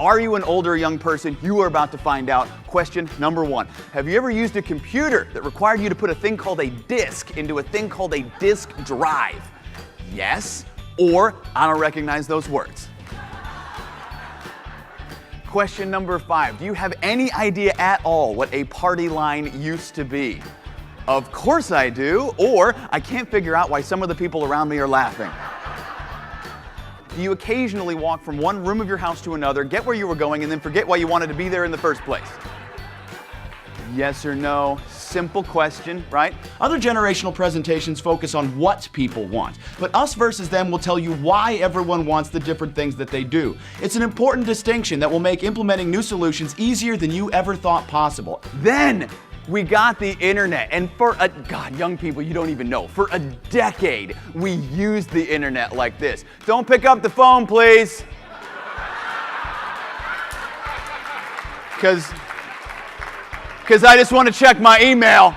Are you an older or young person? You are about to find out. Question number 1. Have you ever used a computer that required you to put a thing called a disk into a thing called a disk drive? Yes, or I don't recognize those words. Question number 5. Do you have any idea at all what a party line used to be? Of course I do, or I can't figure out why some of the people around me are laughing. Do you occasionally walk from one room of your house to another, get where you were going, and then forget why you wanted to be there in the first place? Yes or no? Simple question, right? Other generational presentations focus on what people want, but Us versus Them will tell you why everyone wants the different things that they do. It's an important distinction that will make implementing new solutions easier than you ever thought possible. Then we got the internet, and God, young people, you don't even know. For a decade, we used the internet like this. Don't pick up the phone, please. Because I just want to check my email.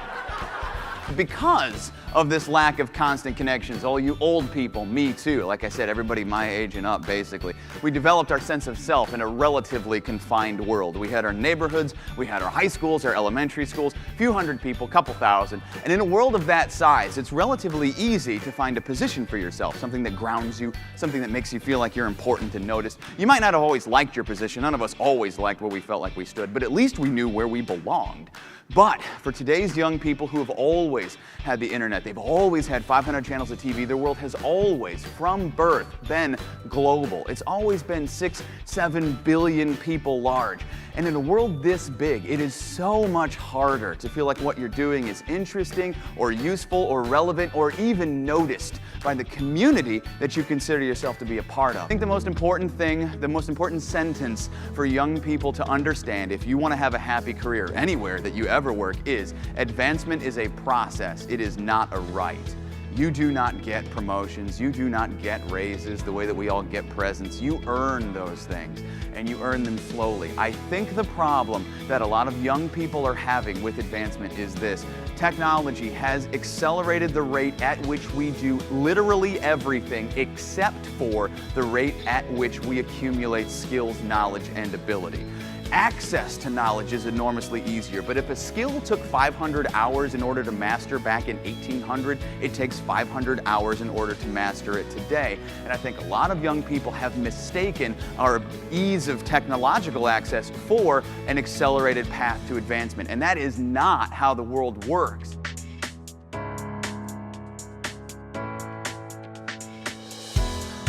Because of this lack of constant connections, all you old people, me too, like I said, everybody my age and up basically, we developed our sense of self in a relatively confined world. We had our neighborhoods, we had our high schools, our elementary schools, a few hundred people, couple thousand, and in a world of that size, it's relatively easy to find a position for yourself, something that grounds you, something that makes you feel like you're important and noticed. You might not have always liked your position, none of us always liked where we felt like we stood, but at least we knew where we belonged. But for today's young people who have always had the internet, they've always had 500 channels of TV, their world has always, from birth, been global. It's always been 6-7 billion people large. And in a world this big, it is so much harder to feel like what you're doing is interesting or useful or relevant or even noticed by the community that you consider yourself to be a part of. I think the most important thing, the most important sentence for young people to understand if you want to have a happy career anywhere that you ever work is advancement is a process. It is not a right. You do not get promotions, you do not get raises the way that we all get presents. You earn those things, and you earn them slowly. I think the problem that a lot of young people are having with advancement is this. Technology has accelerated the rate at which we do literally everything except for the rate at which we accumulate skills, knowledge, and ability. Access to knowledge is enormously easier, but if a skill took 500 hours in order to master back in 1800, it takes 500 hours in order to master it today. And I think a lot of young people have mistaken our ease of technological access for an accelerated path to advancement, and that is not how the world works.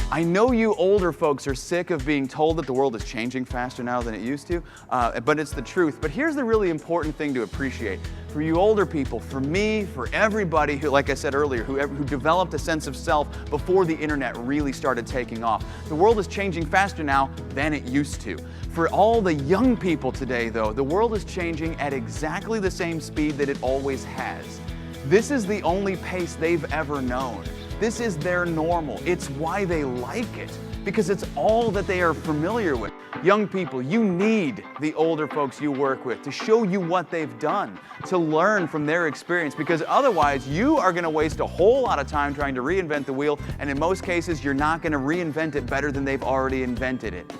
I know you older folks are sick of being told that the world is changing faster now than it used to, but it's the truth. But here's the really important thing to appreciate. For you older people, for me, for everybody who, like I said earlier, who developed a sense of self before the internet really started taking off, the world is changing faster now than it used to. For all the young people today, though, the world is changing at exactly the same speed that it always has. This is the only pace they've ever known. This is their normal. It's why they like it, because it's all that they are familiar with. Young people, you need the older folks you work with to show you what they've done, to learn from their experience, because otherwise you are going to waste a whole lot of time trying to reinvent the wheel, and in most cases you're not going to reinvent it better than they've already invented it.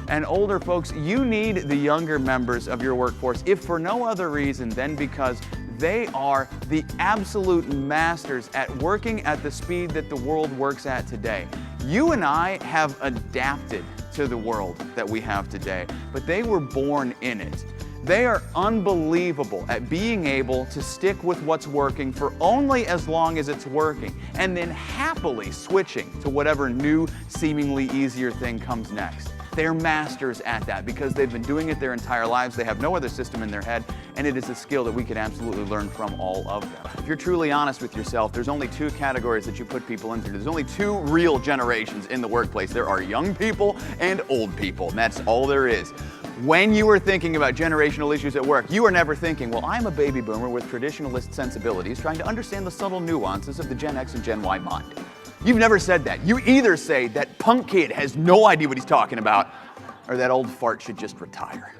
And older folks, you need the younger members of your workforce, if for no other reason than because they are the absolute masters at working at the speed that the world works at today. You and I have adapted to the world that we have today, but they were born in it. They are unbelievable at being able to stick with what's working for only as long as it's working, and then happily switching to whatever new, seemingly easier thing comes next. They're masters at that because they've been doing it their entire lives. They have no other system in their head, and it is a skill that we can absolutely learn from all of them. If you're truly honest with yourself, there's only two categories that you put people into. There's only two real generations in the workplace. There are young people and old people, and that's all there is. When you are thinking about generational issues at work, you are never thinking, well, I'm a baby boomer with traditionalist sensibilities trying to understand the subtle nuances of the Gen X and Gen Y mind. You've never said that. You either say that punk kid has no idea what he's talking about, or that old fart should just retire.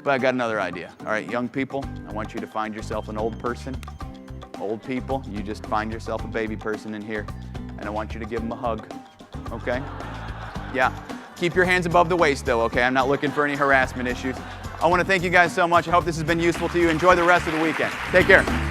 But I got another idea. All right, young people, I want you to find yourself an old person. Old people, you just find yourself a baby person in here, and I want you to give them a hug, okay? Yeah. Keep your hands above the waist though, okay? I'm not looking for any harassment issues. I want to thank you guys so much. I hope this has been useful to you. Enjoy the rest of the weekend. Take care.